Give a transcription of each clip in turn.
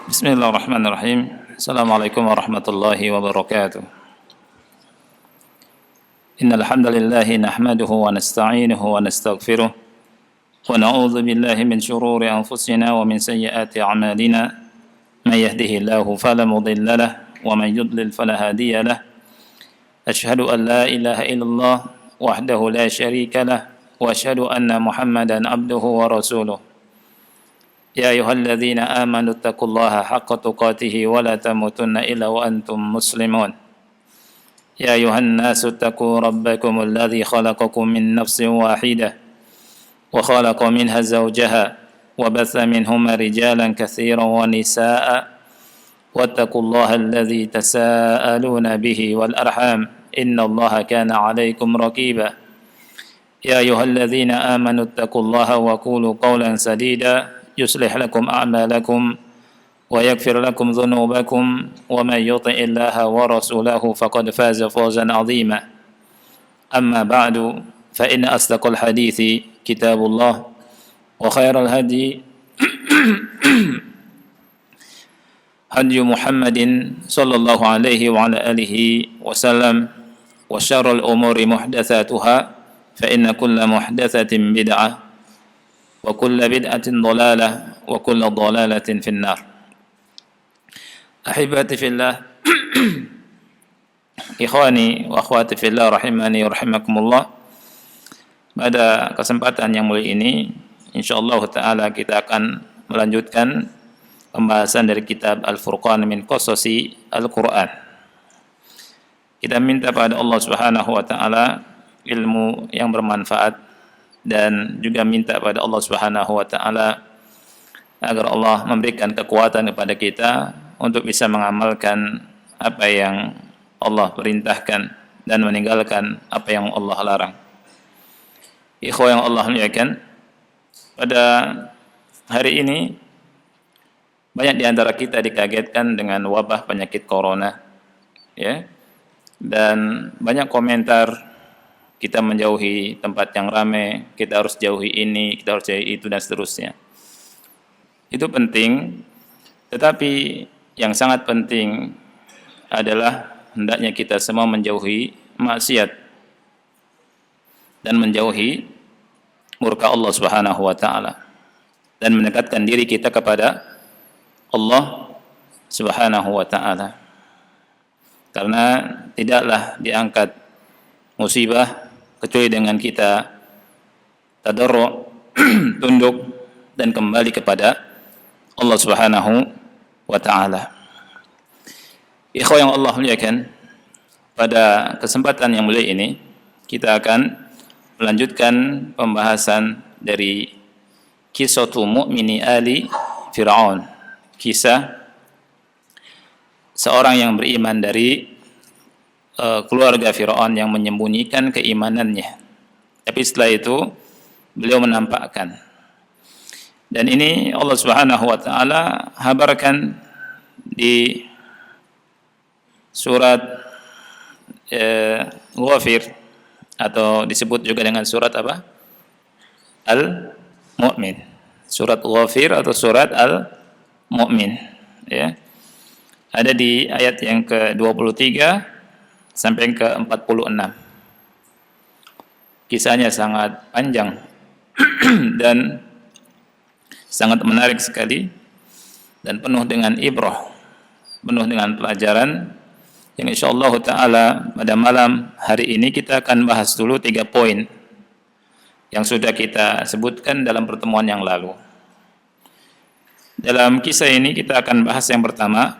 Bismillahirrahmanirrahim. Assalamualaikum warahmatullahi wabarakatuh. Innal hamdalillah nahmaduhu wa nasta'inuhu wa nastaghfiruh wa na'udzu billahi min shururi anfusina wa min sayyiati a'malina. May yahdihillahu fala mudilla lahu wa man yudlil fala hadiya lahu. Asyhadu an la ilaha illallah wahdahu la syarika lahu wa asyhadu anna Muhammadan abduhu wa rasuluh. يا أيها الذين آمنوا اتقوا الله حق تقاته ولا تموتن إلا وأنتم مسلمون يا أيها الناس اتقوا ربكم الذي خلقكم من نفس واحدة وخلق منها زوجها وبث منهما رجالا كثيرا ونساء واتقوا الله الذي تساءلون به والأرحام إن الله كان عليكم رقيبا يا أيها الذين آمنوا اتقوا الله وقولوا قولا سديدا يصلح لكم أعمالكم ويغفر لكم ذنوبكم ومن يطع الله ورسوله فقد فاز فوزا عظيما أما بعد فإن أصدق الحديث كتاب الله وخير الهدي هدي محمد صلى الله عليه وعلى آله وسلم وشر الأمور محدثاتها فإن كل محدثة بدعة wa kullu bid'atin dhalalah wa kullu dhalalatin finnar. Ahibati fillah, ikhwani wa akhwati fillah rahimani wa rahimakumullah. Pada kesempatan yang mulia ini insyaallah taala kita akan melanjutkan pembahasan dari kitab Al-Furqan min Qasasi Al-Qur'an. Kita minta pada Allah Subhanahu wa taala ilmu yang bermanfaat dan juga minta pada Allah Subhanahu wa taala agar Allah memberikan kekuatan kepada kita untuk bisa mengamalkan apa yang Allah perintahkan dan meninggalkan apa yang Allah larang. Ikhwah yang Allah muliakan, pada hari ini banyak di antara kita dikagetkan dengan wabah penyakit corona, ya. Dan banyak komentar, kita menjauhi tempat yang ramai, kita harus jauhi ini, kita harus jauhi itu, dan seterusnya. Itu penting, tetapi yang sangat penting adalah hendaknya kita semua menjauhi maksiat dan menjauhi murka Allah Subhanahu wa taala dan mendekatkan diri kita kepada Allah Subhanahu wa taala. Karena tidaklah diangkat musibah kecuali dengan kita tadarru', tunduk dan kembali kepada Allah Subhanahu wa taala. Ikhwah yang Allah muliakan, pada kesempatan yang mulia ini kita akan melanjutkan pembahasan dari kisah mu'mini ali Fir'aun, kisah seorang yang beriman dari keluarga Fir'aun yang menyembunyikan keimanannya, tapi setelah itu beliau menampakkan. Dan ini Allah Subhanahu wa taala habarkan di surat Ghafir, atau disebut juga dengan surat apa? Al-Mu'min. Surat Ghafir atau surat Al-Mu'min, ya. Ada di ayat yang ke-23 sampai ke 46. Kisahnya sangat panjang dan sangat menarik sekali dan penuh dengan ibrah, penuh dengan pelajaran yang insyaallah taala pada malam hari ini kita akan bahas dulu 3 poin yang sudah kita sebutkan dalam pertemuan yang lalu. Dalam kisah ini kita akan bahas yang pertama,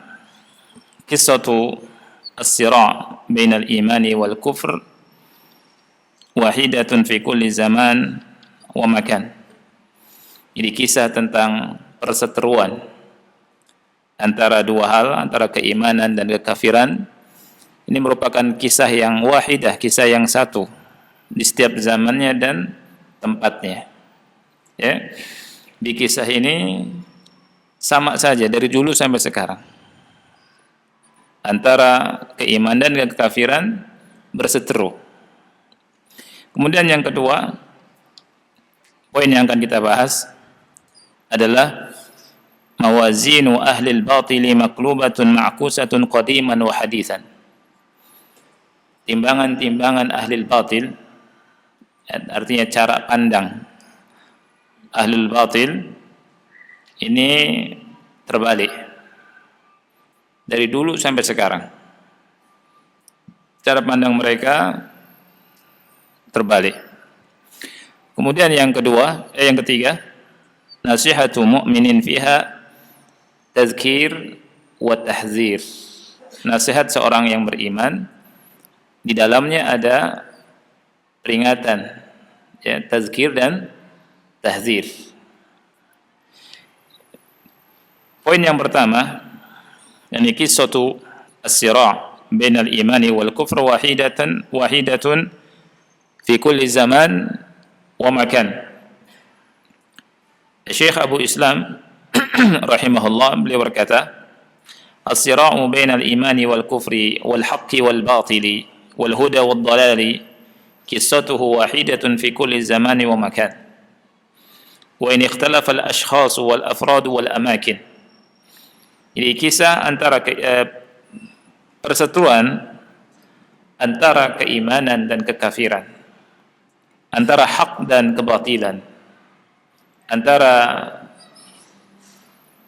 kisatu as-sira' bainal imani wal kufr wahidatun fi kulli zaman wa makan. Jadi kisah tentang perseteruan antara dua hal, antara keimanan dan kekafiran. Ini merupakan kisah yang wahidah, kisah yang satu di setiap zamannya dan tempatnya. Ya. Di kisah ini sama saja dari dulu sampai sekarang. Antara keimanan dan kekafiran berseteru. Kemudian yang kedua, poin yang akan kita bahas adalah mawazinu ahli al-batili maqlubatun ma'kusatun qadiman wa hadithan. Timbangan-timbangan ahli al-batil, artinya cara pandang ahli al-batil ini terbalik dari dulu sampai sekarang. Cara pandang mereka terbalik. Kemudian yang ketiga, nasihatu mu'minin fiha tazkir wa tahzir. Nasihat seorang yang beriman di dalamnya ada peringatan, ya, tazkir dan tahzir. Poin yang pertama, yakni qissatu as-sira' bainal imani wal kufr wahidatun fi kulli zaman wa makan. Syekh Abu Islam rahimahullah beliau berkata, as-sira'u bainal imani wal kufri wal haqqi wal batili wal huda wal dalali qissatuhu wahidatun fi kulli zamani wa makan. Wa in ikhtalafa al ashkhas wal afrad wal amakin. Jadi kisah antara perseteruan antara keimanan dan kekafiran, antara hak dan kebatilan, antara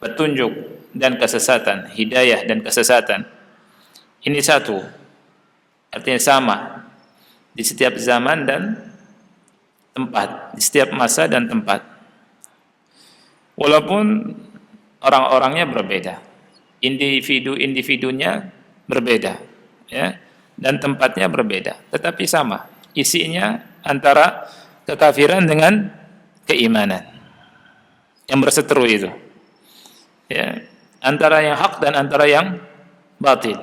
petunjuk dan kesesatan, hidayah dan kesesatan. Ini satu, artinya sama di setiap zaman dan tempat, di setiap masa dan tempat. Walaupun orang-orangnya berbeda, individu-individunya berbeda, ya, dan tempatnya berbeda, tetapi sama. Isinya antara kekafiran dengan keimanan yang berseteru itu, ya, antara yang hak dan antara yang batil,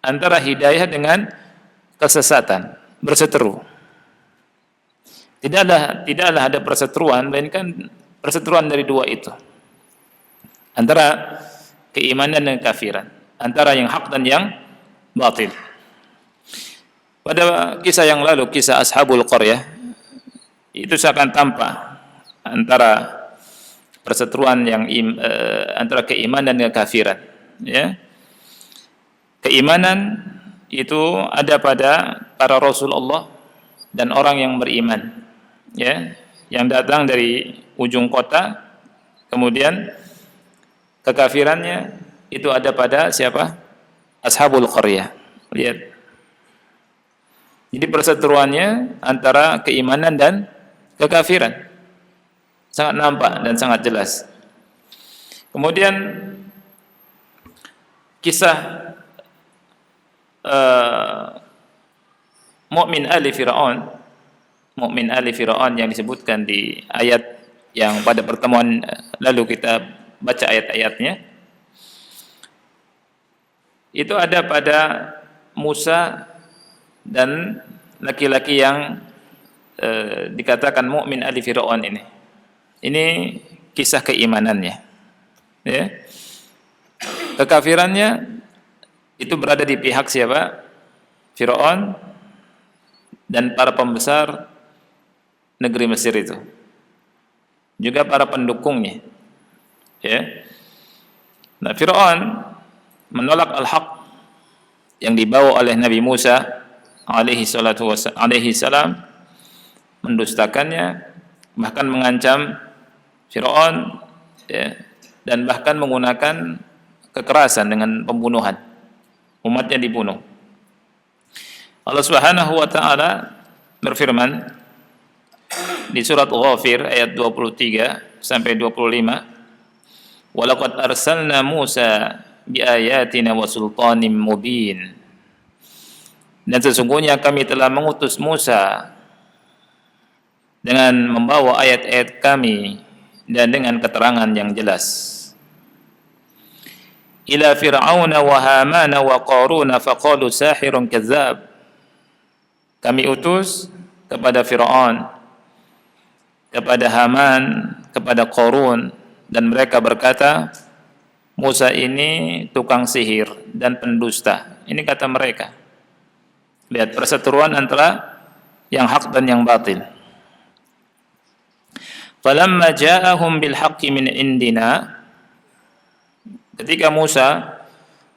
antara hidayah dengan kesesatan berseteru. Tidaklah ada perseteruan, melainkan perseteruan dari dua itu, antara keimanan dan kekafiran, antara yang hak dan yang batil. Pada kisah yang lalu, kisah Ashabul Qaryah, itu seakan tampak antara perseteruan yang antara keimanan dan kekafiran, ya. Keimanan itu ada pada para Rasulullah dan orang yang beriman, ya, yang datang dari ujung kota. Kemudian kekafirannya itu ada pada siapa? Ashabul Qaryah. Lihat. Jadi perseteruannya antara keimanan dan kekafiran sangat nampak dan sangat jelas. Kemudian kisah mukmin ali Fir'aun yang disebutkan di ayat yang pada pertemuan lalu kita baca ayat-ayatnya, itu ada pada Musa dan laki-laki yang dikatakan mukmin ali Fir'aun ini. Ini kisah keimanannya, ya. Kekafirannya itu berada di pihak siapa? Fir'aun dan para pembesar negeri Mesir itu, juga para pendukungnya, ya. Nah, Fir'aun menolak al-haq yang dibawa oleh Nabi Musa alaihi salam, mendustakannya, bahkan mengancam Fir'aun, ya, dan bahkan menggunakan kekerasan dengan pembunuhan. Umatnya dibunuh. Allah Subhanahu wa taala berfirman di surat Ghafir ayat 23 sampai 25, "Walaqad arsalna Musa biayatina wa sultanin mubin." Dan sesungguhnya kami telah mengutus Musa dengan membawa ayat-ayat kami dan dengan keterangan yang jelas. Ila Fir'auna wa Hamana wa Qaruna faqalu sahirun kadzdzab. Kami utus kepada Fir'aun, kepada Haman, kepada Qarun, dan mereka berkata, Musa ini tukang sihir dan pendusta. Ini kata mereka. Lihat perseteruan antara yang hak dan yang batil. Falamma ja'ahum bil haqqi min indina, Ketika Musa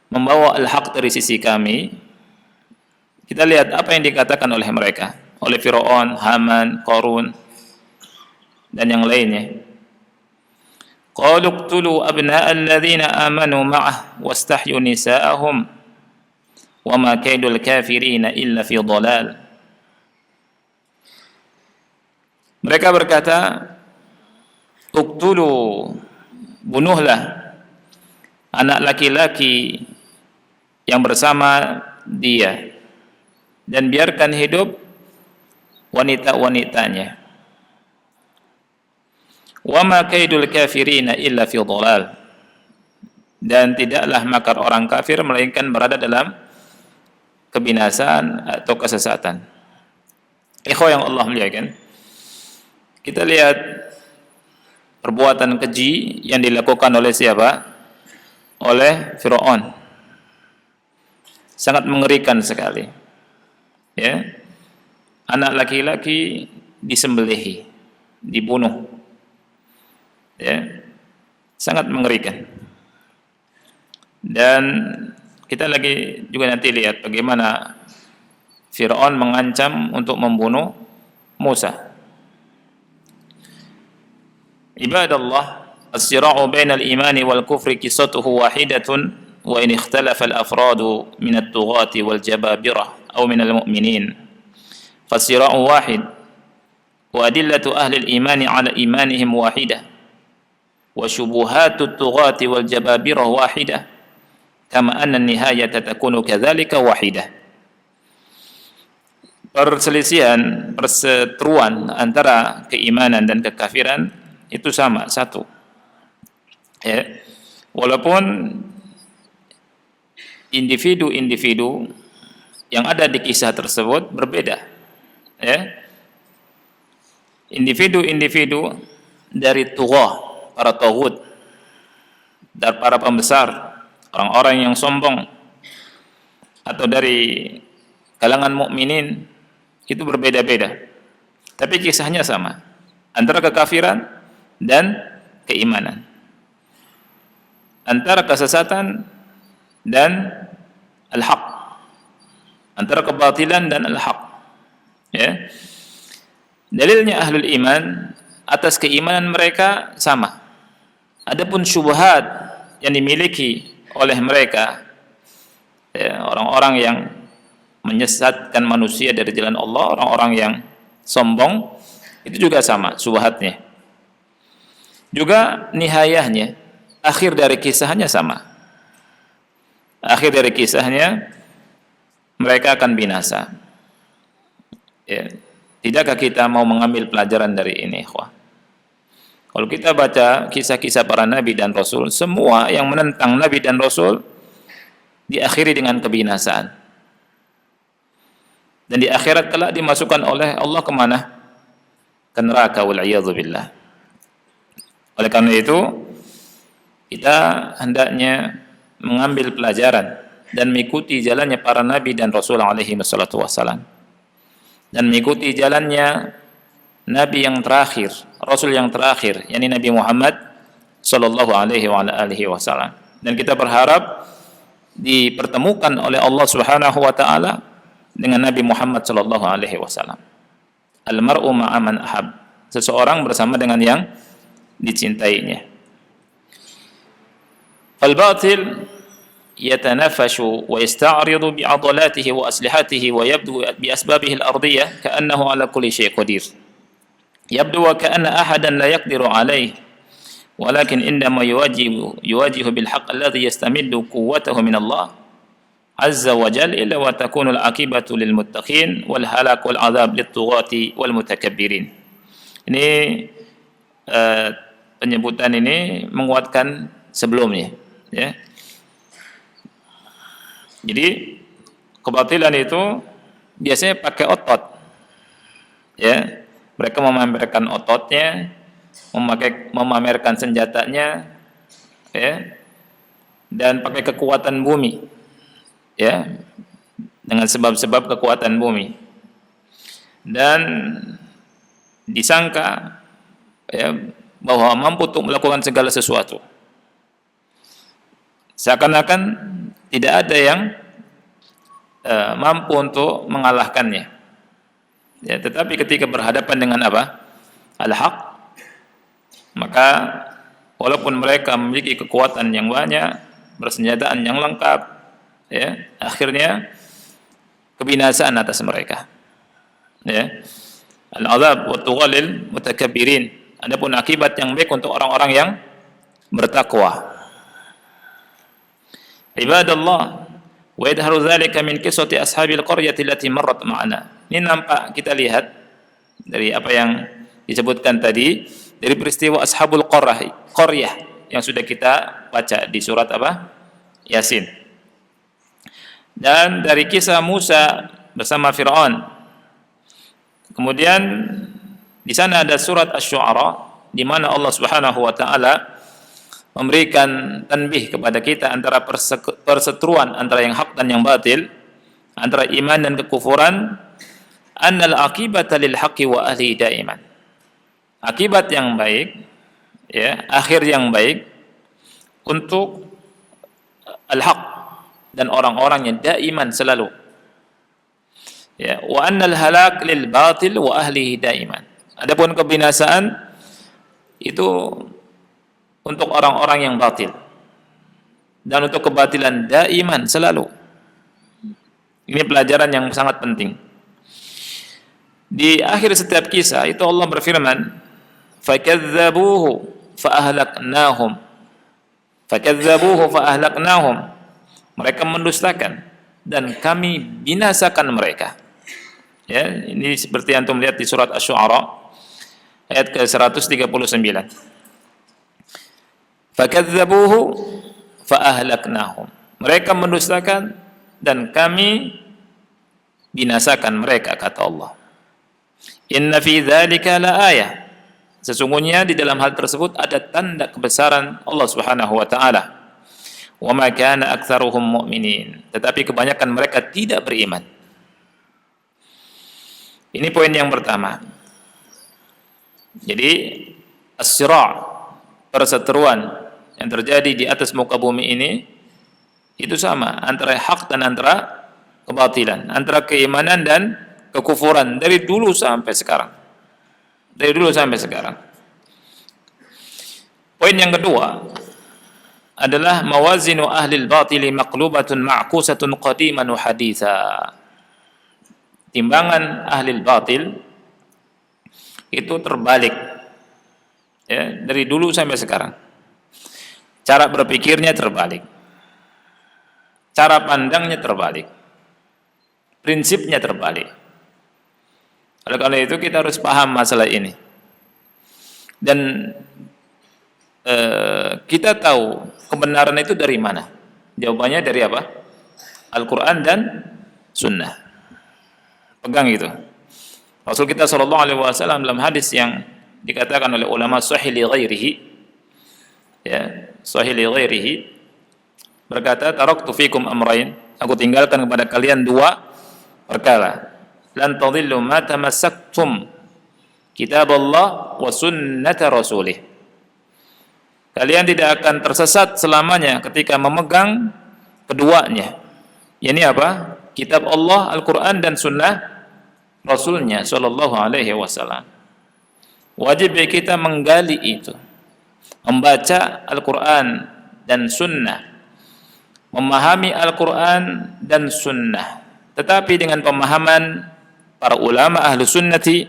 membawa al-haq dari sisi kami, kita lihat apa yang dikatakan oleh mereka, oleh Firaun, Haman, Qarun, dan yang lainnya. Qalu qtulu abna'al ladzina amanu ma'ah wastahyu nisa'ahum wa ma kaidul kafirina illa fi dhalal. Mereka berkata, uqtulu, bunuhlah anak laki-laki yang bersama dia dan biarkan hidup wanita-wanitanya. Wa ma kaidul kafirina illa fi dhalal. Dan tidaklah makar orang kafir melainkan berada dalam kebinasaan atau kesesatan. Ikhwah yang Allah muliakan, kita lihat perbuatan keji yang dilakukan oleh siapa? Oleh Firaun. Sangat mengerikan sekali. Ya. Anak laki-laki disembelihi, dibunuh. Ya. Sangat mengerikan. Dan kita lagi juga nanti lihat bagaimana Firaun mengancam untuk membunuh Musa. Ibadallah, as-sira'u bainal imani wal kufri qissatuhu wahidatun wa in ikhtalafa al-afradu min at-tughati wal jababirah aw min al-mu'minin. Fas-sira'u wahid wa adillatu ahli al-imani 'ala imanihim wahidah wa syubuhatu at-tughati wal jababirah wahidah kama anna an-nihayata takunu kadzalika wahidah. Perselisihan, perseteruan antara keimanan dan kekafiran itu sama, satu. Ya. Walaupun individu-individu yang ada di kisah tersebut berbeda. Ya. Individu-individu dari tughah, para taghut, dari para pembesar, orang-orang yang sombong, atau dari kalangan mukminin, itu berbeda-beda. Tapi kisahnya sama, antara kekafiran dan keimanan, antara kesesatan dan al-haq, antara kebatilan dan al-haq. Ya. Dalilnya ahlul iman atas keimanan mereka sama. Adapun syubhat yang dimiliki oleh mereka, ya, orang-orang yang menyesatkan manusia dari jalan Allah, orang-orang yang sombong, itu juga sama syubhatnya. Juga nihayahnya, akhir dari kisahnya sama. Akhir dari kisahnya mereka akan binasa. Ya. Tidakkah kita mau mengambil pelajaran dari ini, ikhwah? Kalau kita baca kisah-kisah para nabi dan rasul, semua yang menentang nabi dan rasul diakhiri dengan kebinasaan. Dan di akhirat kelak dimasukkan oleh Allah kemana? Ke neraka, wal-'iyadzu billah. Oleh karena itu, kita hendaknya mengambil pelajaran dan mengikuti jalannya para nabi dan rasul alaihi wassalatu wassalam. Dan mengikuti jalannya nabi yang terakhir, rasul yang terakhir, yakni Nabi Muhammad sallallahu alaihi wa alihi wasallam. Dan kita berharap dipertemukan oleh Allah Subhanahu wa taala dengan Nabi Muhammad sallallahu alaihi wasallam. Al-mar'u ma'a man ahab. Seseorang bersama dengan yang dicintainya. Al-batil يتنافش ويستعرض بعضلاته وأسلحته ويبدو بأسبابه الأرضية كأنه على كل شيء قدير يبدو وكأن أحدا لا يقدر عليه ولكن عندما يواجه بالحق الذي يستمد قوته من الله عز وجل إلا وتكون العاقبة للمتقين والهلاك والعذاب للطغاة والمتكبرين. Ini penyebutan ini menguatkan sebelumnya, ya. Jadi kebatilan itu biasanya pakai otot, ya. Mereka memamerkan ototnya, memamerkan senjatanya, ya, dan pakai kekuatan bumi, ya, dengan sebab-sebab kekuatan bumi, dan disangka, ya, bahwa mampu untuk melakukan segala sesuatu. Seakan-akan tidak ada yang mampu untuk mengalahkannya. Ya, tetapi ketika berhadapan dengan apa? Al-haq, maka walaupun mereka memiliki kekuatan yang banyak, persenjataan yang lengkap, ya, akhirnya kebinasaan atas mereka. Ya. Al-'adzab wa tughalil mutakabbirin. Adapun akibat yang baik untuk orang-orang yang bertakwa. Ibadallah, wa yadharu dzalika min qissati ashabil qaryati allati marrat ma'ana. Ini nampak kita lihat dari apa yang disebutkan tadi dari peristiwa ashabul qaryah yang sudah kita baca di surat apa? Yasin. Dan dari kisah Musa bersama Firaun. Kemudian di sana ada surat Asy-Syu'ara di mana Allah Subhanahu wa taala memberikan tanbih kepada kita antara perseteruan antara yang hak dan yang batil, antara iman dan kekufuran, annal aqibata lil haqqi wa ahli daiman. Akibat yang baik, ya, akhir yang baik untuk al-haq dan orang-orang yang daiman selalu. Ya, wa annal halak lil batil wa ahlihi daiman. Adapun kebinasaan itu untuk orang-orang yang batil dan untuk kebatilan daiman selalu. Ini pelajaran yang sangat penting. Di akhir setiap kisah itu Allah berfirman, "Fakadzabuhu faahlaknahum." Fakadzabuhu faahlaknahum. Mereka mendustakan dan kami binasakan mereka. Ya, ini seperti antum lihat di surat Asy-Syu'ara ayat ke-139. Fakadzabuhu faahlaknahum. Mereka mendustakan dan kami binasakan mereka, kata Allah. Inna fi dzalika laayah. Sesungguhnya di dalam hal tersebut ada tanda kebesaran Allah Subhanahu wa taala. Wa ma kana aktsaruhum mu'minin. Tetapi kebanyakan mereka tidak beriman. Ini poin yang pertama. Jadi as-sira', perseteruan yang terjadi di atas muka bumi ini itu sama antara hak dan antara kebatilan, antara keimanan dan kekufuran dari dulu sampai sekarang. Dari dulu sampai sekarang. Poin yang kedua adalah mawazinu ahlil batili maqlubatun ma'kusatun qadiman wa haditha. Timbangan ahlil batil itu terbalik, ya, dari dulu sampai sekarang. Cara berpikirnya terbalik, cara pandangnya terbalik, prinsipnya terbalik. Oleh karena itu kita harus paham masalah ini. Dan kita tahu kebenaran itu dari mana? Jawabannya dari apa? Al-Quran dan Sunnah. Pegang itu. Rasul kita sallallahu alaihi wasallam dalam hadis yang dikatakan oleh ulama sahih li ghairihi, ya, sahih li ghairihi, berkata, taraktu fikum amrayn, aku tinggalkan kepada kalian dua perkara. Lan tadillu ma tamassaktum kitaballah wa sunnata rasulih. Kalian tidak akan tersesat selamanya ketika memegang keduanya. Ini apa? Kitab Allah, Al-Quran dan Sunnah Rasulnya Sallallahu Alaihi Wasallam. Wajib kita menggali itu, membaca Al-Quran dan Sunnah, memahami Al-Quran dan Sunnah, tetapi dengan pemahaman para ulama ahlu sunnati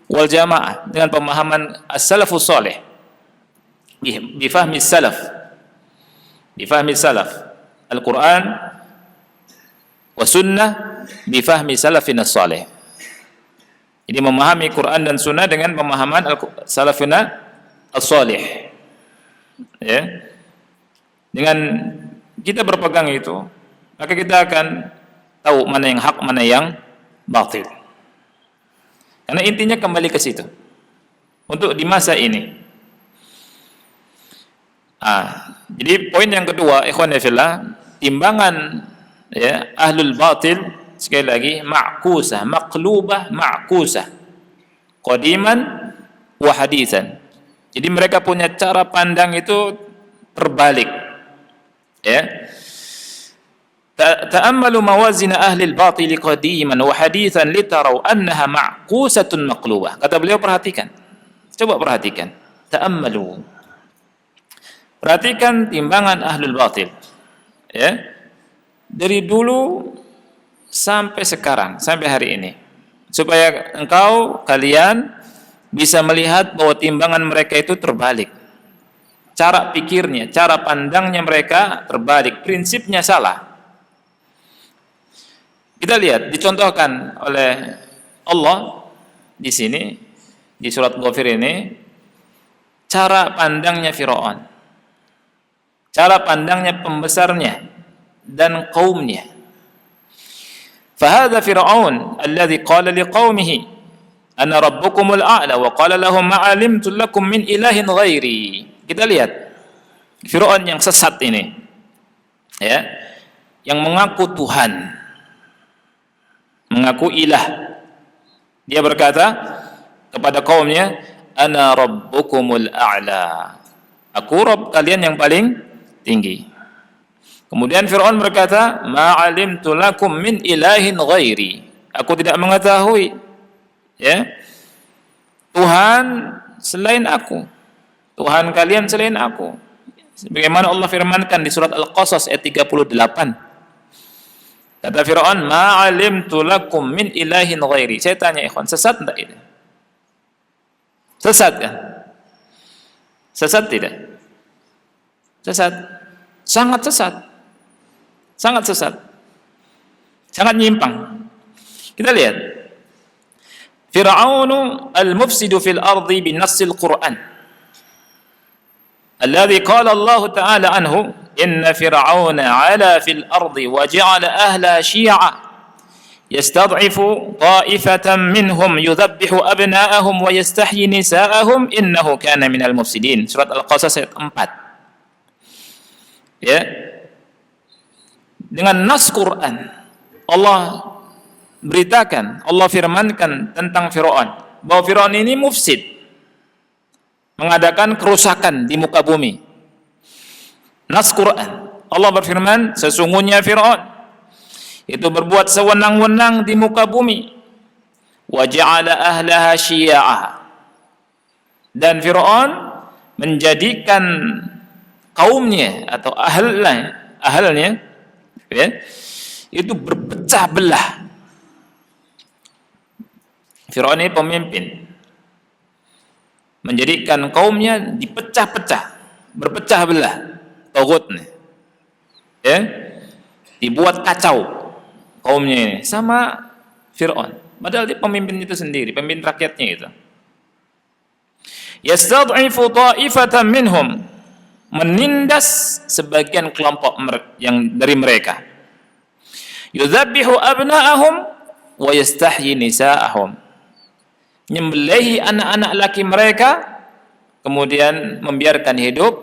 wal jamaah, dengan pemahaman as-salafus salih, bifahmi salaf, bifahmi salaf Al-Quran wa Sunnah bifahmi salafina salih. Jadi memahami Quran dan Sunnah dengan pemahaman salafina as-salih. Ya. Dengan kita berpegang itu, maka kita akan tahu mana yang hak, mana yang batil. Karena intinya kembali ke situ. Untuk di masa ini. Jadi poin yang kedua, ikhwan fillah, timbangan, ya, ahlul batil, sekali lagi, ma'kusah, maqlubah, ma'kusah, qadiman wa hadithan. Jadi mereka punya cara pandang itu terbalik, ya. ta'ammalu mawazin ahli al-batil qadiman wa hadithan litaraw annaha ma'qusatun maqlubah. Kata beliau, perhatikan. Coba perhatikan. Ta'ammalu. Perhatikan timbangan ahlul batil. Ya. Dari dulu sampai sekarang, sampai hari ini. Supaya kalian bisa melihat bahwa timbangan mereka itu terbalik. Cara pikirnya, cara pandangnya mereka terbalik, prinsipnya salah. Kita lihat dicontohkan oleh Allah di sini di surat Ghafir ini cara pandangnya Firaun. Cara pandangnya pembesarnya dan kaumnya. Fahadha Firaun alladhi qala liqaumihi ana rabbukumul a'la wa qala lahum ma 'alimtu lakum min ilahin ghairi. Kita lihat Firaun yang sesat ini, ya, yang mengaku Tuhan, mengaku ilah. Dia berkata kepada kaumnya, ana rabbukumul a'la, aku Rabb kalian yang paling tinggi. Kemudian Fir'aun berkata, ma 'alimtu lakum min ilahin ghairi, aku tidak mengetahui, ya, Tuhan selain aku, Tuhan kalian selain aku. Sebagaimana Allah firmankan di surat Al-Qasas ayat 38. Kata Fir'aun, ma 'alimtu lakum min ilahin ghairi. Saya tanya ikhwan, sesat enggak ini? Sesat kan? Sesat tidak? Sesat. Sangat sesat. Sangat sesat. Sangat nyimpang. Kita lihat. Fir'aunu al-mufsidu fil ardi bin nassil Qur'an. Alladhi qala Allah Ta'ala anhu, inna fir'auna 'ala fil ardi wa ja'ala ahlaha syi'a yastad'ifu ta'ifatan minhum yudhabbihu abna'ahum wa yastahyi nisa'ahum innahu kana minal mufsidin. Surat Al-Qasas ayat 4. Ya. Dengan nas Quran Allah beritakan, Allah firmankan tentang Firaun bahwa Firaun ini mufsid, mengadakan kerusakan di muka bumi. Nas Quran Allah berfirman, sesungguhnya Firaun itu berbuat sewenang-wenang di muka bumi. Wa ja'ala ahlaha syi'a, dan Firaun menjadikan kaumnya atau ahlnya, ya, itu berpecah belah. Firaun ini pemimpin, menjadikan kaumnya dipecah-pecah, berpecah belah, tauhidnya, ya, dibuat kacau kaumnya ini sama Fir'aun. Padahal dia pemimpin itu sendiri, pemimpin rakyatnya itu. Yastad'ifu ta'ifatan minhum, menindas sebagian kelompok yang dari mereka. Yudhabbihu abna'ahum wa yastahyi nisa'ahum, nyembelihi anak-anak laki mereka, kemudian membiarkan hidup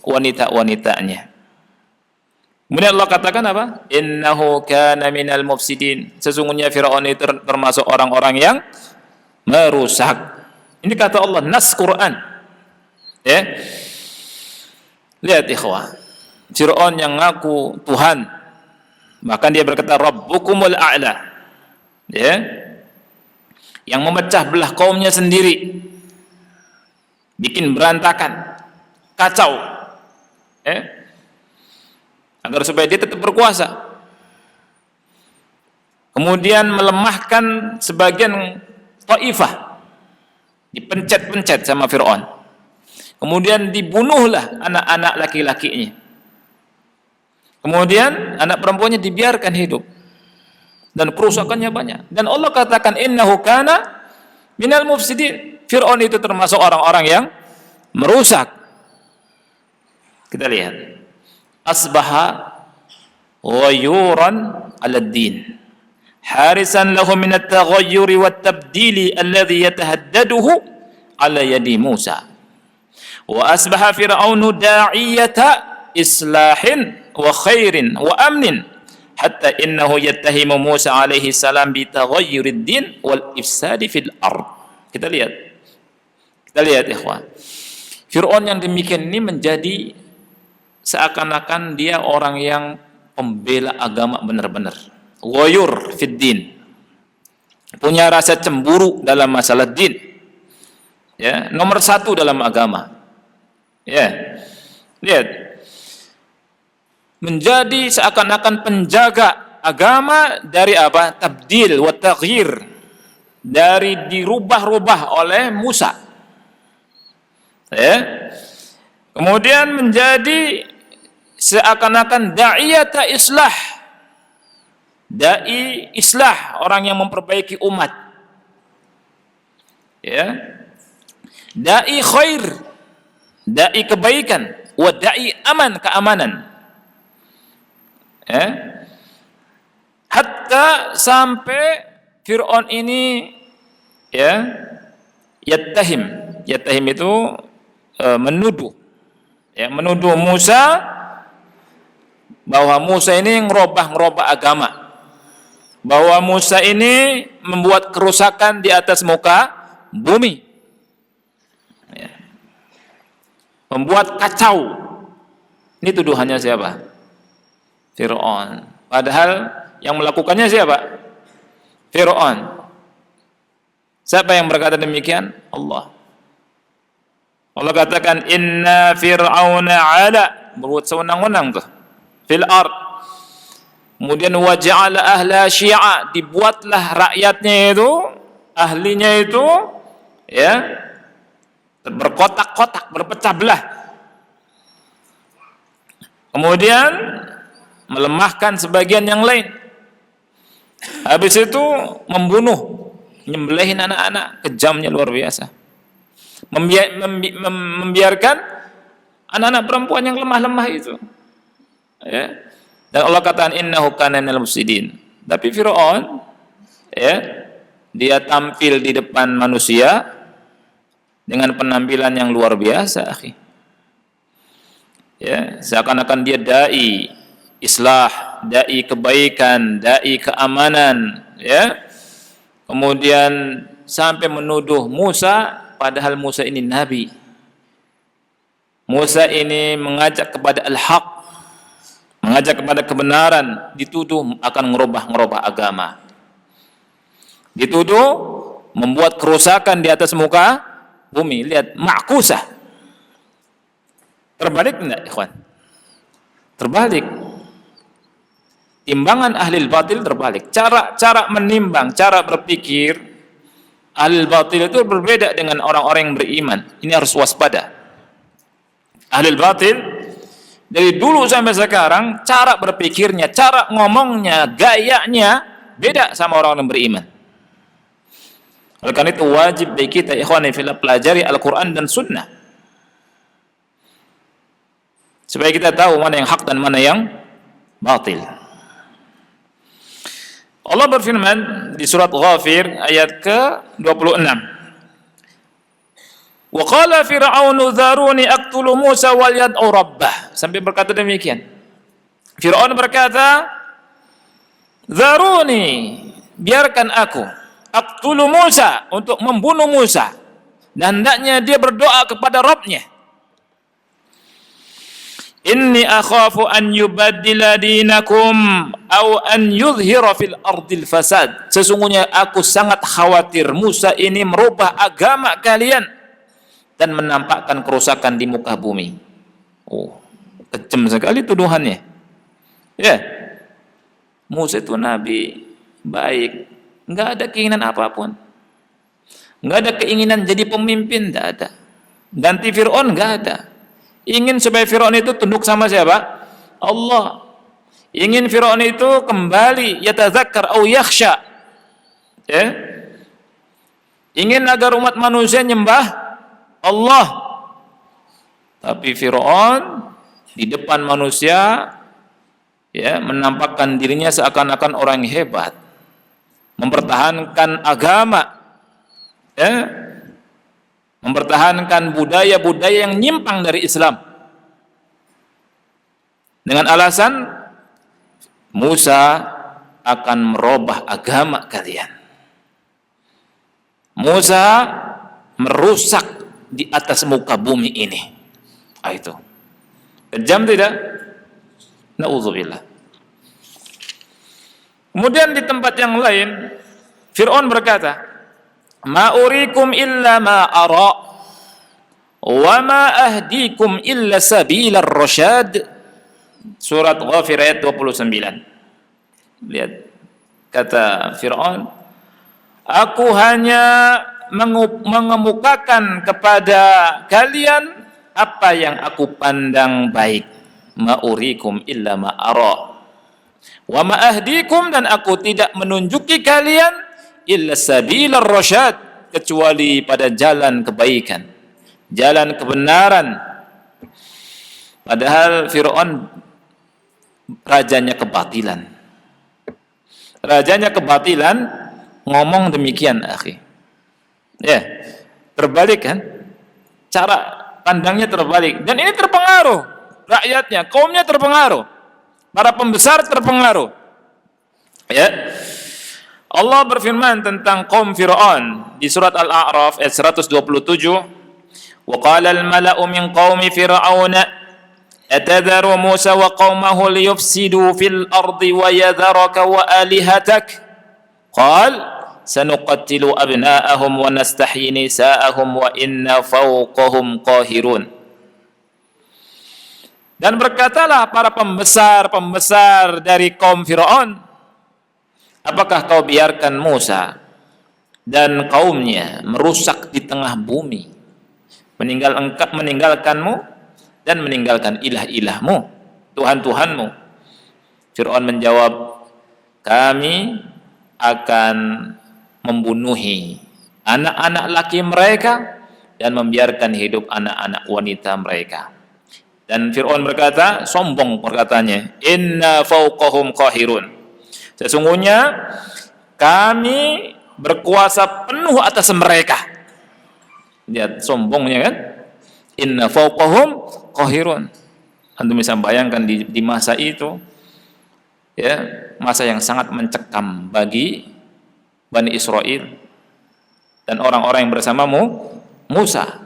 wanita-wanitanya. Kemudian Allah katakan apa? Innahu kana minal mufsidin, sesungguhnya Firaun itu termasuk orang-orang yang merusak. Ini kata Allah, nas Quran. Ya. Lihat ikhwah, Firaun yang ngaku Tuhan, bahkan dia berkata Rabbukumul a'la, ya, yang memecah belah kaumnya sendiri, bikin berantakan, kacau, ya, agar supaya dia tetap berkuasa. Kemudian melemahkan sebagian taifah, dipencet-pencet sama Fir'aun. Kemudian dibunuhlah anak-anak laki-lakinya. Kemudian anak perempuannya dibiarkan hidup, dan kerusakannya banyak. Dan Allah katakan innahu kana minal mufsidin, Fir'aun itu termasuk orang-orang yang merusak. Kita lihat, asbaha ghayuran 'ala ad-din harisan lahu min at-taghayyur wa at-tabdil alladhi yatahaddaduhu 'ala yadi Musa. Wa asbaha fir'aunu da'iyata islahin wa khairin wa amnin hatta innahu yattahimu Musa alaihi salam bi taghayyurid din wal ifsadi fil ard. Kita lihat ikhwan, Fir'aun yang demikian ini menjadi seakan-akan dia orang yang pembela agama benar-benar. Ghayur fid din. Punya rasa cemburu dalam masalah din. Ya, nomor 1 dalam agama. Ya. Lihat. Menjadi seakan-akan penjaga agama dari apa? Tabdil wa taghyir. Dari dirubah-rubah oleh Musa. Ya. Kemudian menjadi seakan-akan da'iyata islah. Dai islah, orang yang memperbaiki umat. Ya. Dai khair, dai kebaikan, wa dai aman, keamanan. Ya. Hatta sampai Fir'aun ini ya yattahim itu menuduh. Ya, menuduh Musa bahwa Musa ini ngerubah agama. Bahwa Musa ini membuat kerusakan di atas muka bumi. Ya. Membuat kacau. Ini tuduhannya siapa? Fir'aun. Padahal yang melakukannya siapa? Fir'aun. Siapa yang berkata demikian? Allah. Allah katakan inna fir'auna ala, berbuat sewenang-wenang tuh fil ard. Kemudian waja'ala ahla syi'a, dibuatlah rakyatnya itu, ahlinya itu ya berkotak-kotak, berpecah belah. Kemudian melemahkan sebagian yang lain. Habis itu membunuh, nyembelihin anak-anak, kejamnya luar biasa. Membiarkan anak-anak perempuan yang lemah-lemah itu. Ya. Dan Allah katakan innahu kana minal mufsidin. Tapi Firaun ya, dia tampil di depan manusia dengan penampilan yang luar biasa, akhi. Ya, seakan-akan dia dai islah, dai kebaikan, dai keamanan, ya. Kemudian sampai menuduh Musa, padahal Musa ini nabi. Musa ini mengajak kepada al-haq, mengajak kepada kebenaran, dituduh akan ngerubah agama. Dituduh membuat kerusakan di atas muka bumi. Lihat, ma'kusah. Terbalik enggak, ikhwan? Terbalik. Timbangan ahli batil terbalik. Cara menimbang, cara berpikir ahli batil itu berbeda dengan orang-orang yang beriman. Ini harus waspada. Ahli batil dari dulu sampai sekarang cara berpikirnya, cara ngomongnya, gayanya beda sama orang yang beriman. Oleh karena itu wajib bagi kita ikhwan fillah pelajari Al-Qur'an dan Sunnah. Supaya kita tahu mana yang hak dan mana yang batil. Allah berfirman di surat Ghafir ayat ke-26. Wa qala fir'aunu dzaruni aqtulu Musa wal yad'u rabbah. Sampai berkata demikian. Fir'aun berkata, "Dzaruni, biarkan aku aqtulu Musa, untuk membunuh Musa." Dan hendaknya dia berdoa kepada Rabb-nya. Inni akhafu an yubaddila dinakum aw an yudhhira fil ardil fasad. Sesungguhnya aku sangat khawatir Musa ini merubah agama kalian dan menampakkan kerusakan di muka bumi. Oh, kejam sekali tuduhannya. Ya. Musa itu nabi baik, enggak ada keinginan apapun. Enggak ada keinginan jadi pemimpin, enggak ada. Ganti Fir'aun enggak ada. Ingin supaya Fir'aun itu tunduk sama siapa? Allah. Ingin Fir'aun itu kembali yatazakkar au yakhsha. Ya. Ingin agar umat manusia nyembah Allah. Tapi Fir'aun di depan manusia ya menampakkan dirinya seakan-akan orang yang hebat. Mempertahankan agama. Ya. Mempertahankan budaya-budaya yang nyimpang dari Islam dengan alasan Musa akan merubah agama kalian. Musa merusak di atas muka bumi ini. Itu kejam tidak? Na'udzubillah. Kemudian di tempat yang lain Fir'aun berkata, "Ma urikum illa ma ara wa ma ahdikum illa sabilar rasyad." Surat Ghafir ayat 29. Lihat kata Fir'aun, "Aku hanya mengemukakan kepada kalian apa yang aku pandang baik. Ma urikum illa ma ara wa ma ahdikum, dan aku tidak menunjuki kalian illa sabilar rasyad, kecuali pada jalan kebaikan, jalan kebenaran." Padahal Fir'aun rajanya kebatilan. Rajanya kebatilan ngomong demikian, akhi. Ya, terbalik kan? Cara pandangnya terbalik. Dan ini terpengaruh. Rakyatnya, kaumnya terpengaruh. Para pembesar terpengaruh. Ya. Allah berfirman tentang kaum Fir'aun di surat Al-A'raf ayat 127. Wa qala al-mala'u min qaumi fir'auna atadharu Musa wa qaumahu liyufsidu fil ardi wa yadharaka wa alihatak. Qal sanuqattilu abna'ahum wa nastahyi nisa'ahum wa inna fawqahum qahirun. Dan berkatalah para pembesar dari kaum Fir'aun, apakah kau biarkan Musa dan kaumnya merusak di tengah bumi, meninggalkanmu dan meninggalkan ilah-ilahmu, Tuhan-Tuhanmu? Fir'aun menjawab, kami akan membunuhi anak-anak laki mereka dan membiarkan hidup anak-anak wanita mereka. Dan Fir'aun berkata, sombong perkataannya, inna fawqahum qahirun, sesungguhnya kami berkuasa penuh atas mereka. Lihat sombongnya kan, inna fawqahum qahirun. Antum bisa bayangkan di masa itu, ya, masa yang sangat mencekam bagi Bani Israel dan orang-orang yang bersamamu Musa,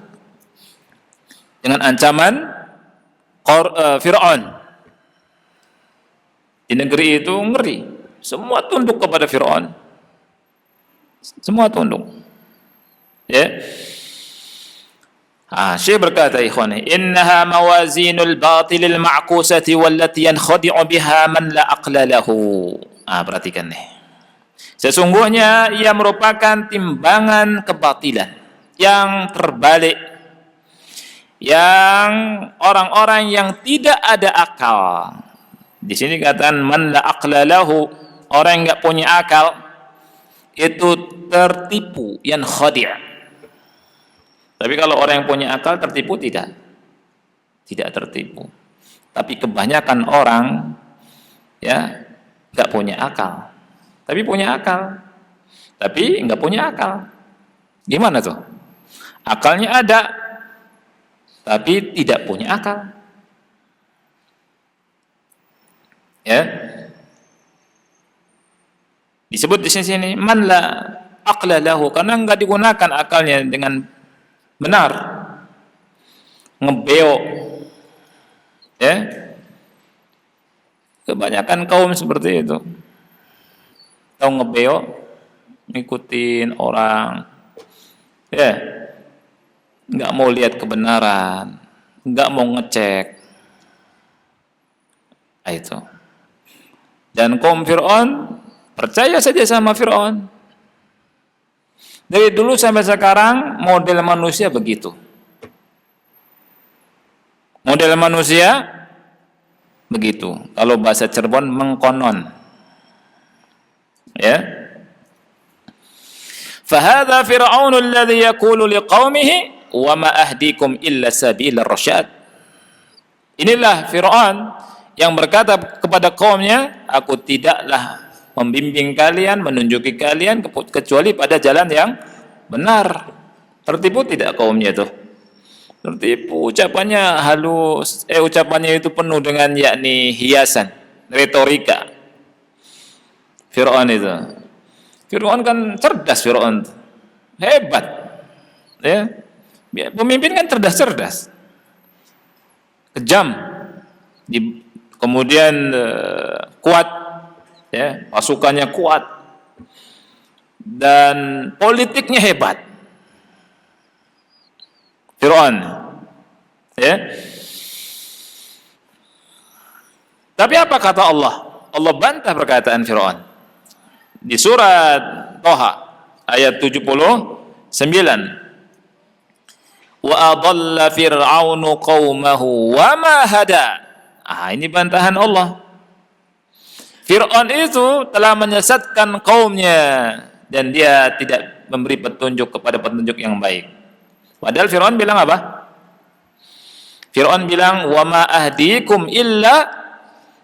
dengan ancaman Fir'aun. Di negeri itu ngeri, semua tunduk kepada Fir'aun, semua tunduk. Ya. Syekh berkata, ikhwani, innaha mawazinul batilil ma'kusati wallati yankhadi'u biha man la aqla lahu. Perhatikan nih. Sesungguhnya ia merupakan timbangan kebatilan yang terbalik, yang orang-orang yang tidak ada akal. Di sini katakan man la aqla lahu, orang yang enggak punya akal itu tertipu, yang khadi'. Tapi kalau orang yang punya akal tertipu tidak tertipu. Tapi kebanyakan orang ya enggak punya akal. Tapi punya akal. Tapi enggak punya akal. Gimana tuh? Akalnya ada tapi tidak punya akal. Ya. Disebut di sini man la aqla lahu, karena enggak digunakan akalnya dengan benar, ngebeok. Ya. Kebanyakan kaum seperti itu. Tahu ngebeok, ngikutin orang. Ya. Enggak mau lihat kebenaran, enggak mau ngecek. Itu. Dan kaum Fir'aun percaya saja sama Fir'aun. Dari dulu sampai sekarang model manusia begitu. Model manusia begitu. Kalau bahasa Cirebon mengkonon. Ya. Fahadha Fir'aun alladhi yaqulu liqaumihi wa ma ahdikum illa sabilar rasyad. Inilah Fir'aun yang berkata kepada kaumnya, aku tidaklah membimbing kalian, menunjuki kalian kecuali pada jalan yang benar. Tertipu tidak kaumnya tuh? Tertipu. Ucapannya halus, ucapannya itu penuh dengan yakni hiasan, retorika. Fir'aun itu. Fir'aun kan cerdas, Fir'aun. Hebat. Ya. Pemimpin kan cerdas-cerdas. Kejam. Kemudian kuat. ya, pasukannya kuat dan politiknya hebat. Fir'aun, ya. Tapi apa kata Allah? Allah bantah perkataan Fir'aun di surat Thaha ayat 79. Wa adalla fir'aunu qaumahu wa ma hada. Ini bantahan Allah. Fir'aun itu telah menyesatkan kaumnya dan dia tidak memberi petunjuk kepada petunjuk yang baik. Padahal Fir'aun bilang apa? Fir'aun bilang, wa ma ahdikum illa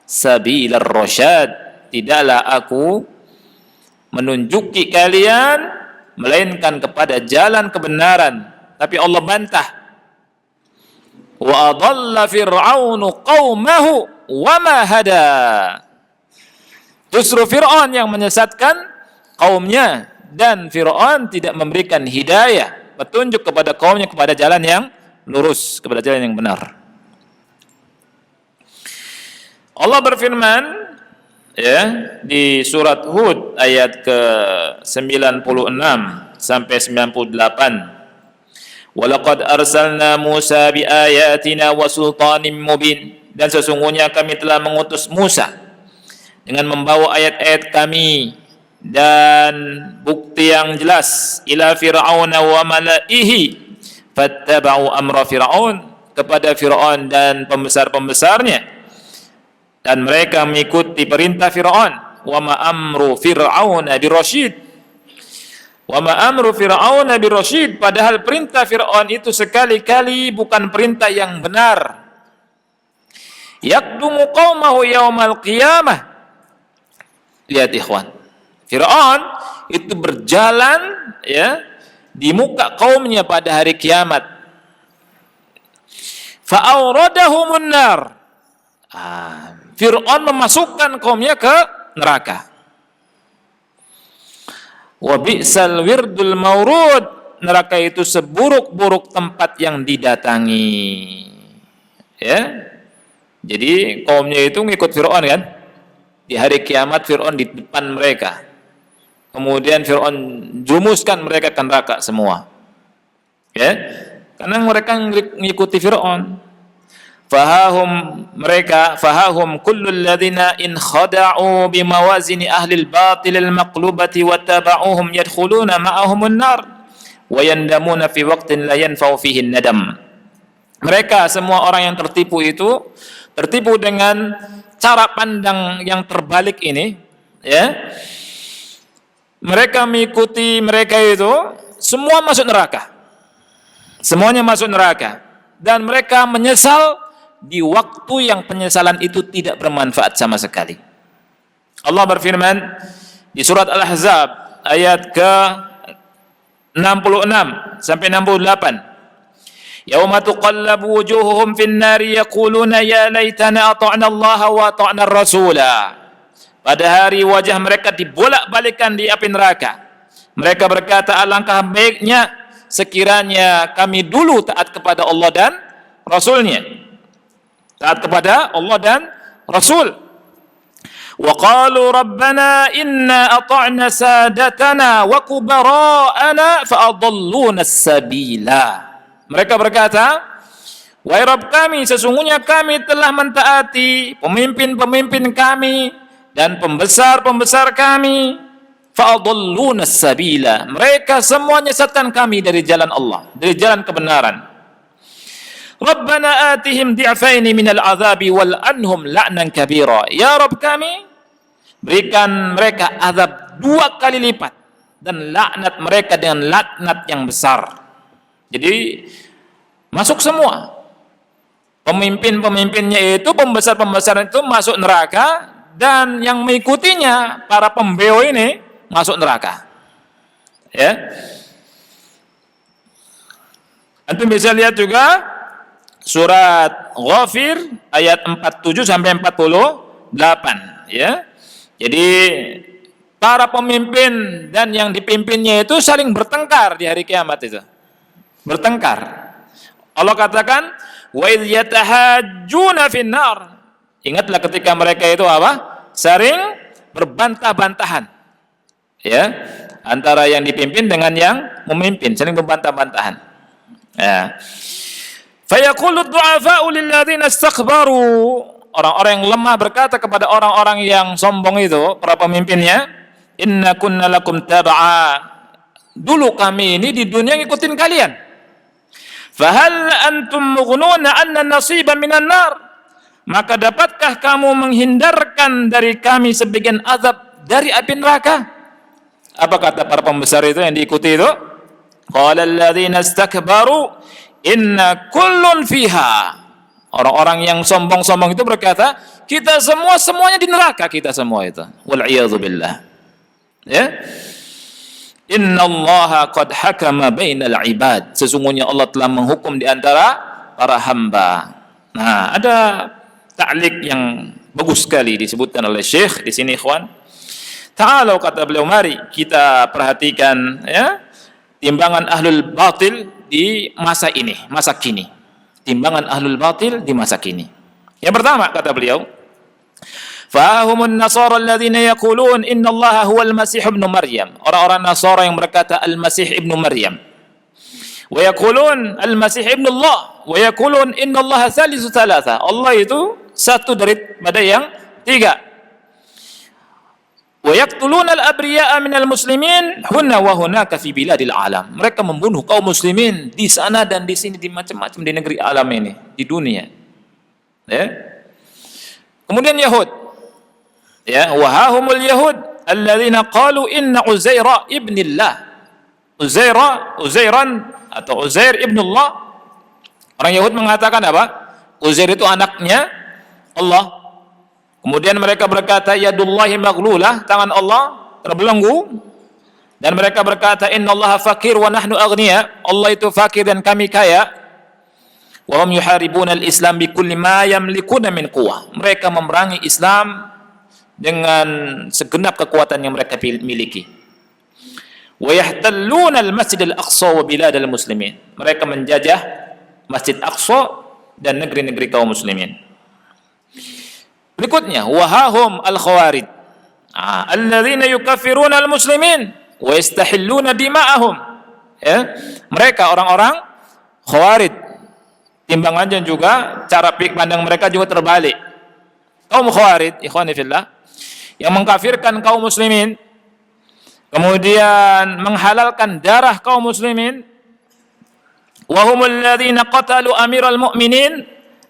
sabilar rasyad. Tidaklah aku menunjuki kalian melainkan kepada jalan kebenaran. Tapi Allah bantah. Wa adalla fir'aunu qaumahu wa ma hada. Justru Fir'aun yang menyesatkan kaumnya dan Fir'aun tidak memberikan hidayah, petunjuk kepada kaumnya kepada jalan yang lurus, kepada jalan yang benar. Allah berfirman ya di surat Hud ayat ke-96 sampai 98. Walaqad arsalna Musa biayatina wa sultanin mubin. Dan sesungguhnya kami telah mengutus Musa dengan membawa ayat-ayat kami dan bukti yang jelas ila fir'auna wa malaihi fattaba'u amra fir'aun, kepada Fir'aun dan pembesar-pembesarnya, dan mereka mengikuti perintah Fir'aun. Wa ma amru fir'auna birasyid. Wa ma amru fir'auna birasyid, padahal perintah Fir'aun itu sekali-kali bukan perintah yang benar. Yakdumu qaumahu yaumal qiyamah. Lihat ikhwan, Fir'aun itu berjalan ya di muka kaumnya pada hari kiamat. Fa'auradahumun nar. Fir'aun memasukkan kaumnya ke neraka. Wa bi'sal wirdul maurud. Neraka itu seburuk-buruk tempat yang didatangi. Ya. Jadi kaumnya itu ngikut Fir'aun kan? Di hari kiamat Fir'aun di depan mereka. Kemudian Fir'aun jumuskan mereka ke neraka semua. Ya. Karena mereka mengikuti Fir'aun. Fahahum kullul ladzina in khada'u bimawazini ahli al-batil al-maqlubati wattaba'uhum yadkhuluna ma'ahumun nar wa yandamuna fi waqtin la yanfa'u fihi nadam. Mereka semua orang yang tertipu itu tertipu dengan cara pandang yang terbalik ini, ya. Mereka mengikuti mereka itu semua masuk neraka. Semuanya masuk neraka dan mereka menyesal di waktu yang penyesalan itu tidak bermanfaat sama sekali. Allah berfirman di surat Al-Ahzab ayat ke-66 sampai 68. Yauma tuqallabu wujuhuhum fin nari yaquluna ya laitana ata'na Allah wa ata'na ar-rasula. Pada hari wajah mereka dibolak-balikan di api neraka. Mereka berkata, alangkah baiknya sekiranya kami dulu taat kepada Allah dan Rasulnya. Taat kepada Allah dan Rasul. Wa qalu rabbana inna ata'na sadatana wa kubara'ana fa'adalluna as-sabila. Mereka berkata, wahai Rabb kami, sesungguhnya kami telah mentaati pemimpin-pemimpin kami dan pembesar-pembesar kami. Fa'adalluna as-sabila. Mereka semua menyesatkan kami dari jalan Allah, dari jalan kebenaran. Rabbana atihim di'faini minal azabi wal anhum la'nan kabira. Ya Rabb kami, berikan mereka azab 2 kali lipat dan laknat mereka dengan laknat yang besar. Jadi masuk semua. Pemimpin-pemimpinnya itu, pembesar-pembesar itu masuk neraka dan yang mengikutinya para pembeo ini masuk neraka. Ya. Antum bisa lihat juga surat Ghafir ayat 47 sampai 48 ya. Jadi para pemimpin dan yang dipimpinnya itu saling bertengkar di hari kiamat itu. Bertengkar. Allah katakan wa idh yatahajjuna fin nar. Ingatlah ketika mereka itu apa? Sering berbantah-bantahan. Ya, antara yang dipimpin dengan yang memimpin, saling berbantah-bantahan. Ya. Fayaqulu ad-du'afa'u lilladzina istakbaru. Orang-orang yang lemah berkata kepada orang-orang yang sombong itu, para pemimpinnya, inna kunna lakum tab'a. Dulu kami ini di dunia ngikutin kalian. Fahal antum mughnuna anna nasiban minan nar? Maka dapatkah kamu menghindarkan dari kami sebagian azab dari api neraka? Apa kata para pembesar itu yang diikuti itu? Qala alladzina istakbaru inna kullun fiha. Orang-orang yang sombong-sombong itu berkata, kita semuanya di neraka, kita semua itu. Wal iyadzu billah. Ya. Innallaha qad hakama bainal ibad. Sesungguhnya Allah telah menghukum di antara para hamba. Nah, ada ta'liq yang bagus sekali disebutkan oleh Syekh di sini, ikhwan. Ta'alau, kata beliau, mari kita perhatikan ya timbangan ahlul batil di masa ini, masa kini. Timbangan ahlul batil di masa kini. Yang pertama kata beliau, fahumun nasara alladzina yaqulun innallaha huwal masih ibnu maryam. Orang-orang Nasara yang berkata al-masih ibnu maryam. Wa yaqulun al-masih ibnu Allah, wa yaqulun innallaha thalithu thalatha. Allah itu satu daripada yang tiga. Wa yaqtuluna al-abriya'a minal muslimin hunna wa hunaka fi biladil alam. Mereka membunuh kaum muslimin di sana dan di sini, di macam-macam di negeri alam ini, di dunia. Ya. Kemudian Yahud. Ya, wa hahumul yahud alladzina qalu inna Uzaira ibnillah. Uzairan atau Uzair ibnullah. Orang Yahud mengatakan apa? Uzair itu anaknya Allah. Kemudian mereka berkata, yadullahi maghlulah, tangan Allah terbelenggu. Dan mereka berkata, innallaha fakir wa nahnu aghniya. Allah itu fakir dan kami kaya. Wa hum yuharibuna al-islam bi kulli ma yamlikuna min quwwah. Mereka memerangi Islam dengan segenap kekuatan yang mereka miliki. Wa yahtalluna al-masjid al-aqsa wa bilad al-muslimin. Mereka menjajah Masjid Aqsa dan negeri-negeri kaum muslimin. Berikutnya, wahahum al-khawarij, alladzina yukaffiruna al-muslimin wa yastahilluna dima'ahum. Ya, mereka orang-orang khawarij. Timbangannya juga cara pandang mereka juga terbalik. Kaum khawarij, ikhwani fillah, yang mengkafirkan kaum muslimin, kemudian menghalalkan darah kaum muslimin. Wa humul ladzina qatalu amiral mu'minin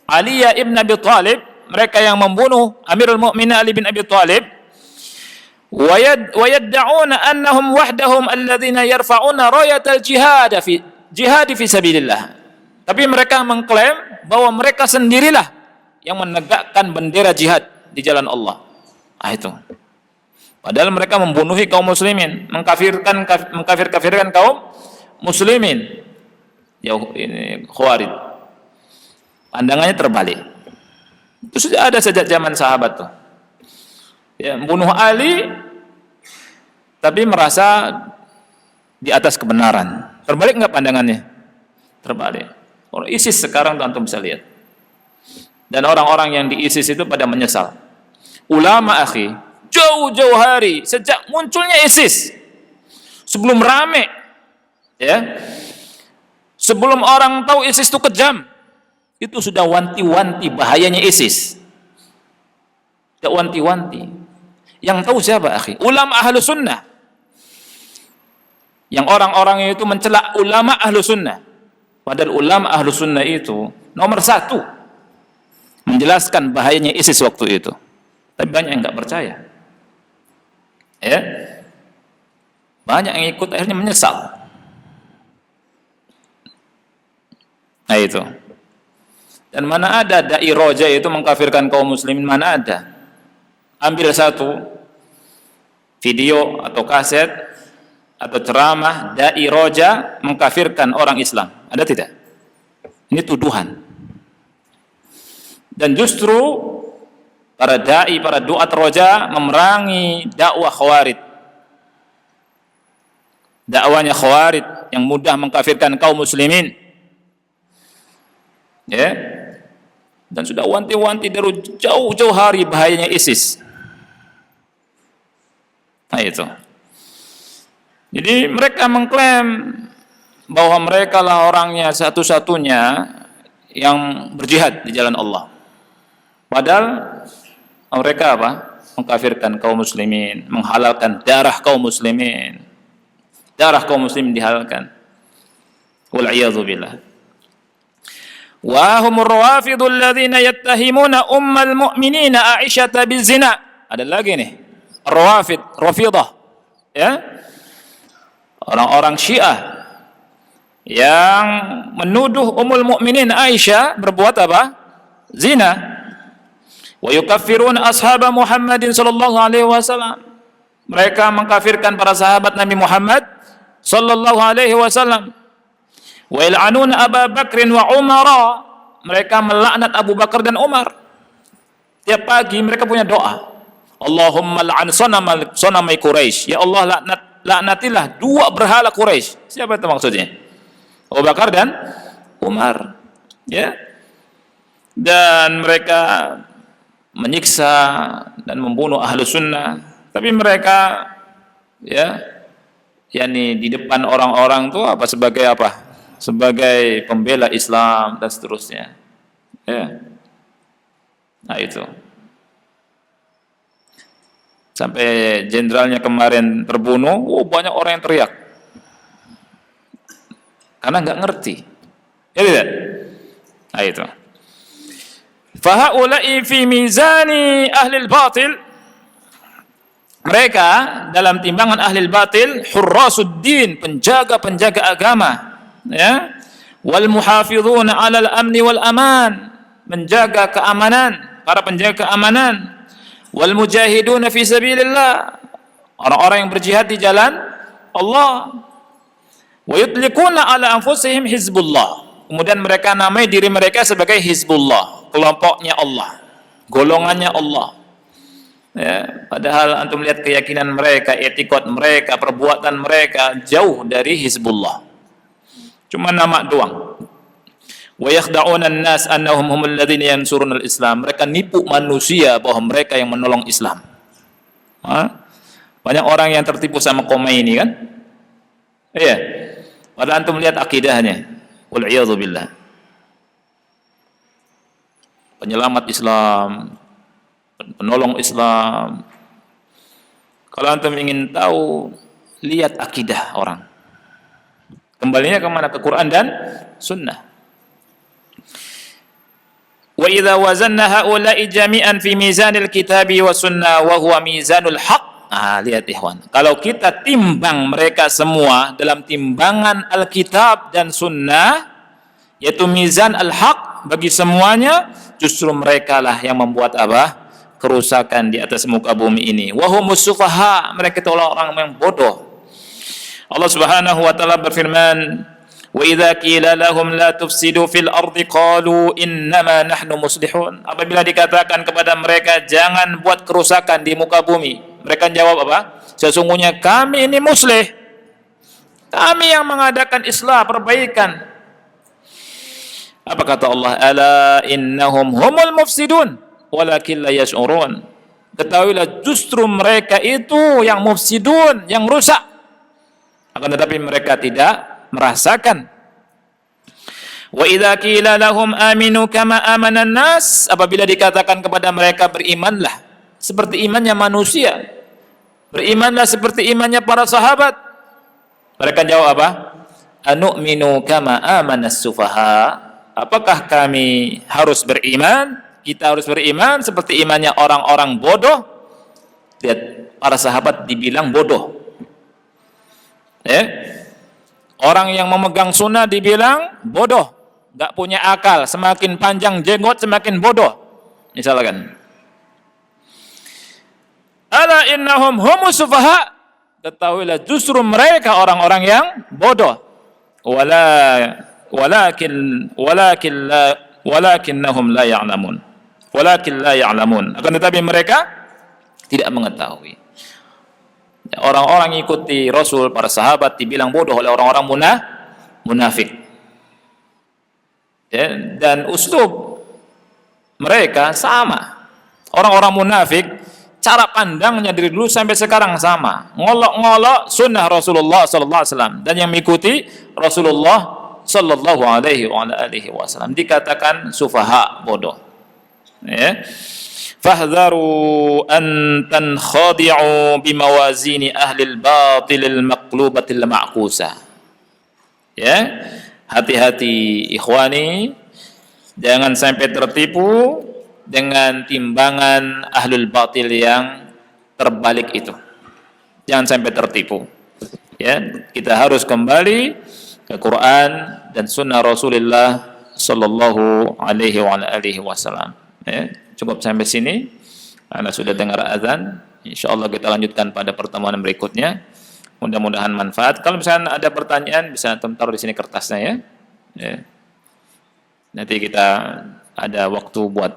Ali ibn Abi Thalib. Mereka yang membunuh Amirul Mukminin Ali bin Abi Thalib. Wa yad'una annahum wahdahum alladzina yarfa'una rayatal jihad fi sabilillah. Tapi mereka mengklaim bahwa mereka sendirilah yang menegakkan bendera jihad di jalan Allah. Itu. Padahal mereka membunuhi kaum muslimin, mengkafirkan kaum muslimin. Ya, ini Khawarij. Pandangannya terbalik. Itu sudah ada sejak zaman sahabat tuh. Ya, membunuh Ali tapi merasa di atas kebenaran. Terbalik nggak pandangannya? Terbalik. Orang ISIS sekarang tuh antum bisa lihat. Dan orang-orang yang di ISIS itu pada menyesal. Ulama akhi, jauh-jauh hari sejak munculnya ISIS, sebelum rame, ya, sebelum orang tahu ISIS itu kejam, itu sudah wanti-wanti bahayanya ISIS. Sudah wanti-wanti. Yang tahu siapa akhi? Ulama ahlu sunnah. Yang orang-orang itu mencela ulama ahlu sunnah. Padahal ulama ahlu sunnah itu nomor satu menjelaskan bahayanya ISIS waktu itu. Tapi banyak yang nggak percaya. Ya, banyak yang ikut akhirnya menyesal. Nah itu. Dan mana ada dai roja itu mengkafirkan kaum muslimin, mana ada? Ambil satu video atau kaset atau ceramah dai roja mengkafirkan orang Islam. Ada tidak? Ini tuduhan. Dan justru para dai, para duat roja memerangi dakwah Khawarij. Dakwanya Khawarij yang mudah mengkafirkan kaum muslimin. Ya. Dan sudah wanti-wanti dari jauh-jauh hari bahayanya ISIS. Nah itu. Jadi mereka mengklaim bahwa mereka lah orangnya satu-satunya yang berjihad di jalan Allah. Padahal mereka apa? Mengkafirkan kaum muslimin, menghalalkan darah kaum muslimin. Darah kaum muslimin dihalalkan. Wal iyadzu billah. Wa humur rawafidul ladzina yattahimuna ummal mu'minina Aisyah bizina. Ada lagi nih. Rawafid, Rafidah. Ya. Orang-orang Syiah yang menuduh Ummul Mukminin Aisyah berbuat apa? Zina. Wa yukaffiruna ashab Muhammadin sallallahu alaihi wasallam. Mereka mengkafirkan para sahabat Nabi Muhammad sallallahu alaihi wasallam. Wa yal'anuna Abu Bakr wa Umar. Mereka melaknat Abu Bakar dan Umar. Tiap pagi mereka punya doa. Allahumma la'an sanamai Quraisy. Ya Allah, laknatilah dua berhala Quraisy. Siapa itu maksudnya? Abu Bakar dan Umar. Ya. Dan mereka menyiksa dan membunuh ahlu sunnah. Tapi mereka ya yakni di depan orang-orang tuh apa sebagai apa? Sebagai pembela Islam dan seterusnya. Ya. Nah itu. Sampai jenderalnya kemarin terbunuh, banyak orang yang teriak. Karena nggak ngerti. Ya tidak? Nah itu. Fahaula'i fi mizani ahlil batil. Mereka dalam timbangan ahlil batil, hurrasuddin, penjaga-penjaga agama. Ya. Wal muhafizuna 'alal amni wal aman, menjaga keamanan, para penjaga keamanan. Wal mujahiduna fi sabilillah, orang-orang yang berjihad di jalan Allah. Wa yutliquna 'ala anfusihim hizbullah, kemudian mereka namai diri mereka sebagai hizbullah, kelompoknya Allah, golongannya Allah. Ya, padahal antum lihat keyakinan mereka, etikot mereka, perbuatan mereka jauh dari hizbullah. Cuma nama doang. Wa yakhda'una an-nas annahum humul ladzina yansuruna al-islam. Mereka nipu manusia bahwa mereka yang menolong Islam. Banyak orang yang tertipu sama Khomeini kan? Iya. Padahal antum lihat akidahnya. Wal iyadzu billah. Penyelamat Islam, penolong Islam. Kalau antum ingin tahu, lihat akidah orang. Kembalinya kemana? Ke Quran dan Sunnah. Wa idza wazanna haula'i jami'an fi mizanil kitabi wa sunnah wa huwa mizanul haq. Lihat ikhwan. Kalau kita timbang mereka semua dalam timbangan Alkitab dan Sunnah, yaitu mizan al-haq bagi semuanya, justru mereka lah yang membuat apa? Kerusakan di atas muka bumi ini. Wa humus sufaha, mereka itu orang yang bodoh. Allah Subhanahu wa taala berfirman, wa idza qila lahum la tufsidu fil ardi qalu innama nahnu muslihun. Apabila dikatakan kepada mereka jangan buat kerusakan di muka bumi, mereka jawab apa? Sesungguhnya kami ini muslih. Kami yang mengadakan islah, perbaikan. Apa kata Allah? Ala innahum humul mufsidun walakin la yash'urun. Ketahuilah justru mereka itu yang mufsidun, yang rusak. Akan tetapi mereka tidak merasakan. Wa idza qila lahum aminu kama amanan nas, apabila dikatakan kepada mereka berimanlah seperti imannya manusia, berimanlah seperti imannya para sahabat, mereka jawab apa? Anu'minu kama amanas sufaha, apakah kami harus beriman, kita harus beriman seperti imannya orang-orang bodoh? Lihat, para sahabat dibilang bodoh. Orang yang memegang sunnah dibilang bodoh, gak punya akal, semakin panjang jenggot semakin bodoh. Misalkan, ala innahum humus sufaha, ketahuilah justru mereka orang-orang yang bodoh. Walakinnahum la ya'lamun. Walakin la ya'lamun. Akan tetapi mereka tidak mengetahui. Orang-orang ikuti Rasul, para sahabat dibilang bodoh oleh orang-orang munafik. Ya, dan uslub mereka sama. Orang-orang munafik cara pandangnya dari dulu sampai sekarang sama, ngolok-ngolok sunnah Rasulullah sallallahu alaihi wasallam, dan yang mengikuti Rasulullah sallallahu alaihi wasallam dikatakan sufaha, bodoh. Ya. Fahdharu an tankhadi'u bimawazini ahli al-batil al-maqlubatil ma'kusah. Ya, hati-hati ikhwani, jangan sampai tertipu dengan timbangan ahlul batil yang terbalik itu. Jangan sampai tertipu. Ya, kita harus kembali ke Quran dan sunnah Rasulullah sallallahu alaihi wasallam. Ya, cukup sampai sini. Anda sudah dengar azan. Insyaallah kita lanjutkan pada pertemuan berikutnya. Mudah-mudahan manfaat. Kalau misalnya ada pertanyaan bisa taruh di sini kertasnya ya. Ya. Nanti kita ada waktu buat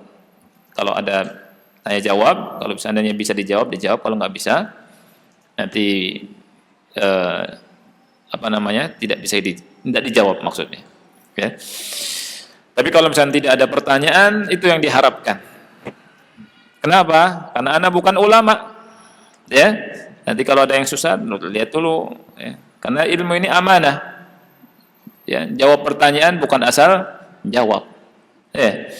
kalau ada tanya jawab, kalau seandainya bisa dijawab, kalau nggak bisa nanti tidak bisa tidak dijawab maksudnya. Ya. Tapi kalau misalnya tidak ada pertanyaan, itu yang diharapkan. Kenapa? Karena Anda bukan ulama. Ya. Nanti kalau ada yang susah, lihat dulu. Ya. Karena ilmu ini amanah. Ya. Jawab pertanyaan bukan asal jawab. Ya.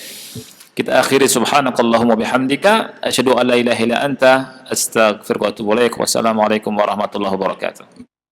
Kita akhiri subhanakallahumma bihamdika asyhadu an la ilaha illa anta astaghfiruka wa atubu ilaik. Wassalamualaikum warahmatullahi wabarakatuh.